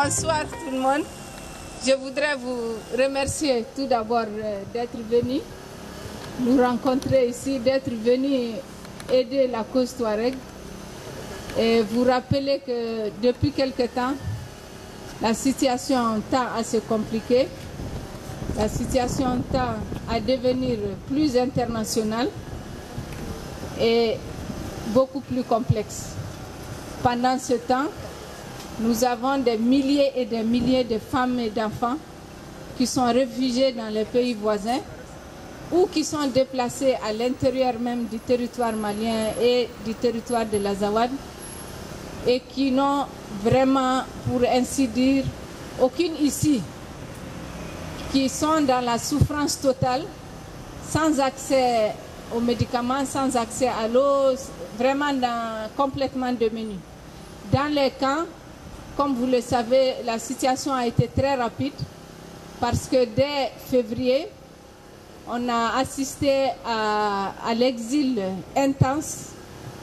Bonsoir tout le monde. Je voudrais vous remercier tout d'abord d'être venus nous rencontrer ici, d'être venus aider la cause Touareg. Et vous rappeler que depuis quelque temps, la situation tend à se compliquer, la situation tend à devenir plus internationale et beaucoup plus complexe. Pendant ce temps, nous avons des milliers et des milliers de femmes et d'enfants qui sont réfugiés dans les pays voisins ou qui sont déplacés à l'intérieur même du territoire malien et du territoire de l'Azawad et qui n'ont vraiment, pour ainsi dire, aucune issue, qui sont dans la souffrance totale, sans accès aux médicaments, sans accès à l'eau, vraiment complètement démunis. Dans les camps, comme vous le savez, la situation a été très rapide parce que dès février, on a assisté à l'exil intense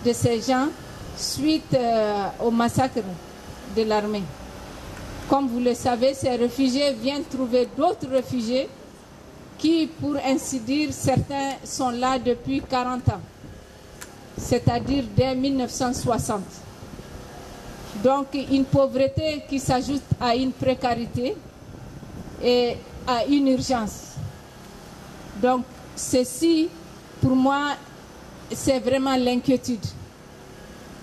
de ces gens suite au massacre de l'armée. Comme vous le savez, ces réfugiés viennent trouver d'autres réfugiés qui, pour ainsi dire, certains sont là depuis 40 ans, c'est-à-dire dès 1960. Donc une pauvreté qui s'ajoute à une précarité et à une urgence. Donc ceci, pour moi, c'est vraiment l'inquiétude.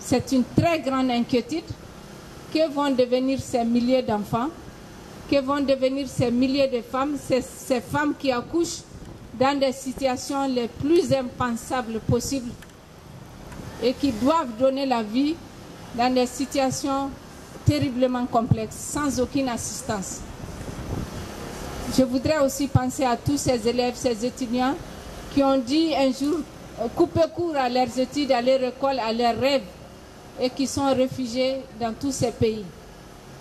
C'est une très grande inquiétude. Que vont devenir ces milliers d'enfants? Que vont devenir ces milliers de femmes? Ces femmes qui accouchent dans des situations les plus impensables possibles et qui doivent donner la vie dans des situations terriblement complexes, sans aucune assistance. Je voudrais aussi penser à tous ces élèves, ces étudiants qui ont dit un jour couper court à leurs études, à leur école, à leurs rêves, et qui sont réfugiés dans tous ces pays,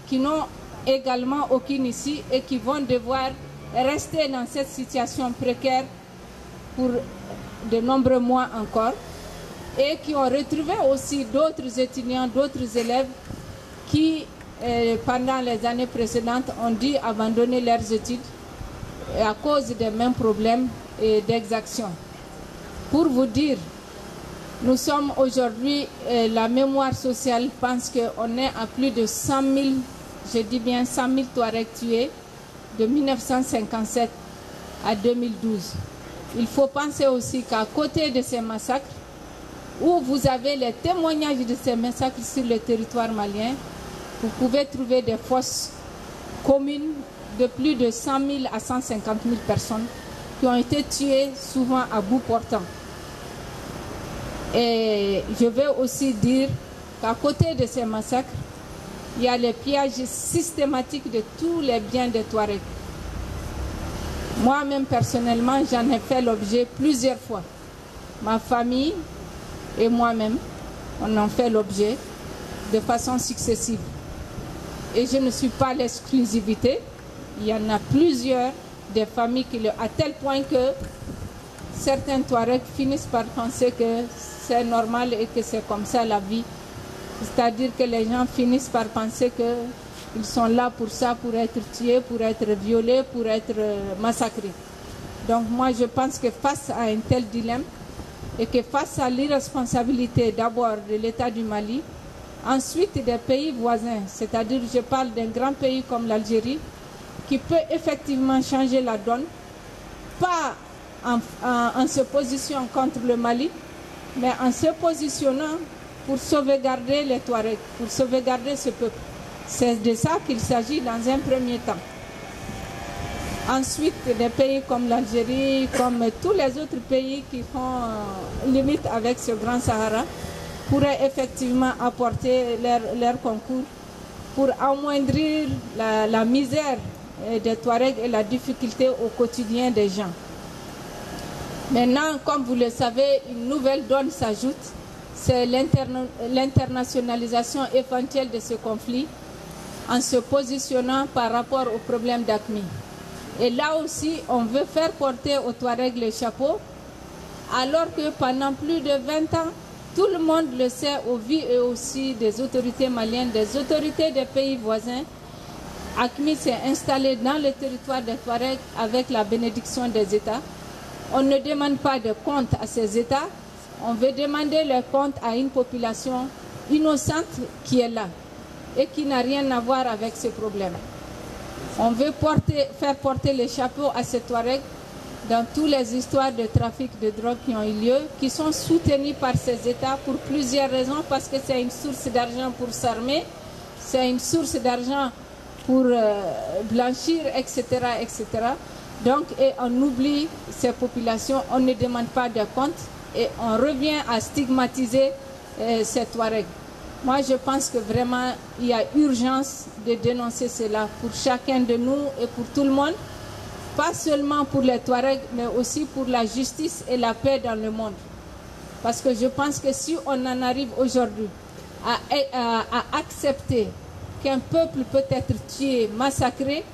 qui n'ont également aucune issue et qui vont devoir rester dans cette situation précaire pour de nombreux mois encore, et qui ont retrouvé aussi d'autres étudiants, d'autres élèves qui, pendant les années précédentes, ont dû abandonner leurs études à cause des mêmes problèmes d'exaction. Pour vous dire, nous sommes aujourd'hui, la mémoire sociale pense qu'on est à plus de 100 000, je dis bien 100 000 Touaregs tués de 1957 à 2012. Il faut penser aussi qu'à côté de ces massacres, où vous avez les témoignages de ces massacres sur le territoire malien, vous pouvez trouver des fosses communes de plus de 100 000 à 150 000 personnes qui ont été tuées souvent à bout portant. Et je vais aussi dire qu'à côté de ces massacres, il y a les pillages systématiques de tous les biens des Touaregs. Moi-même, personnellement, j'en ai fait l'objet plusieurs fois. Ma famille et moi-même, on en fait l'objet de façon successive. Et je ne suis pas l'exclusivité. Il y en a plusieurs des familles qui à tel point que certains Touaregs finissent par penser que c'est normal et que c'est comme ça la vie. C'est-à-dire que les gens finissent par penser qu'ils sont là pour ça, pour être tués, pour être violés, pour être massacrés. Donc moi je pense que face à un tel dilemme, et que face à l'irresponsabilité d'abord de l'État du Mali, ensuite des pays voisins, c'est-à-dire je parle d'un grand pays comme l'Algérie, qui peut effectivement changer la donne, pas en se positionnant contre le Mali, mais en se positionnant pour sauvegarder les Touaregs, pour sauvegarder ce peuple. C'est de ça qu'il s'agit dans un premier temps. Ensuite, des pays comme l'Algérie, comme tous les autres pays qui font limite avec ce grand Sahara, pourraient effectivement apporter leur concours pour amoindrir la misère des Touaregs et la difficulté au quotidien des gens. Maintenant, comme vous le savez, une nouvelle donne s'ajoute, c'est l'internationalisation éventuelle de ce conflit en se positionnant par rapport au problème d'AQMI. Et là aussi, on veut faire porter aux Touaregs le chapeau, alors que pendant plus de 20 ans, tout le monde le sait au vu et aussi des autorités maliennes, des autorités des pays voisins, AQMI s'est installé dans le territoire des Touaregs avec la bénédiction des États. On ne demande pas de compte à ces États, on veut demander le compte à une population innocente qui est là et qui n'a rien à voir avec ce problème. On veut faire porter le chapeau à ces Touaregs dans toutes les histoires de trafic de drogue qui ont eu lieu, qui sont soutenus par ces États pour plusieurs raisons, parce que c'est une source d'argent pour s'armer, c'est une source d'argent pour blanchir, etc., etc. Donc, et on oublie ces populations, on ne demande pas de compte et on revient à stigmatiser ces Touaregs. Moi, je pense que vraiment, il y a urgence de dénoncer cela pour chacun de nous et pour tout le monde, pas seulement pour les Touaregs, mais aussi pour la justice et la paix dans le monde. Parce que je pense que si on en arrive aujourd'hui à accepter qu'un peuple peut être tué, massacré,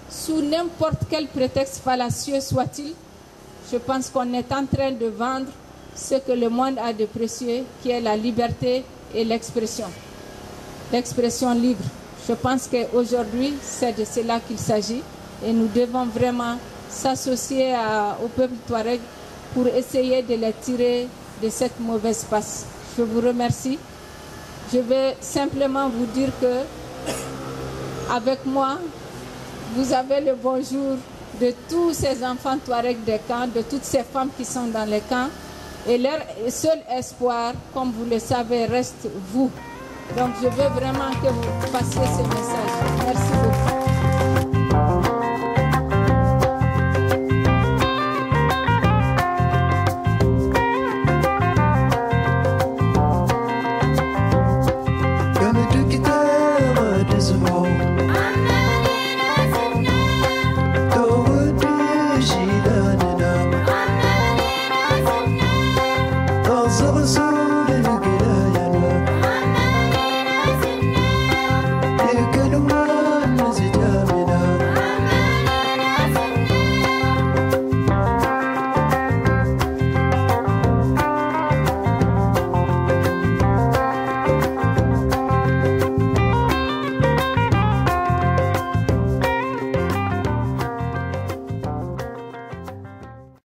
sous n'importe quel prétexte fallacieux soit-il, je pense qu'on est en train de vendre ce que le monde a de précieux, qui est la liberté et l'expression libre. Je pense qu'aujourd'hui, c'est de cela qu'il s'agit et nous devons vraiment s'associer au peuple touareg pour essayer de les tirer de cette mauvaise passe. Je vous remercie. Je vais simplement vous dire que avec moi, vous avez le bonjour de tous ces enfants touaregs des camps, de toutes ces femmes qui sont dans les camps. Et leur seul espoir, comme vous le savez, reste vous. Donc je veux vraiment que vous passiez ce message. Merci beaucoup.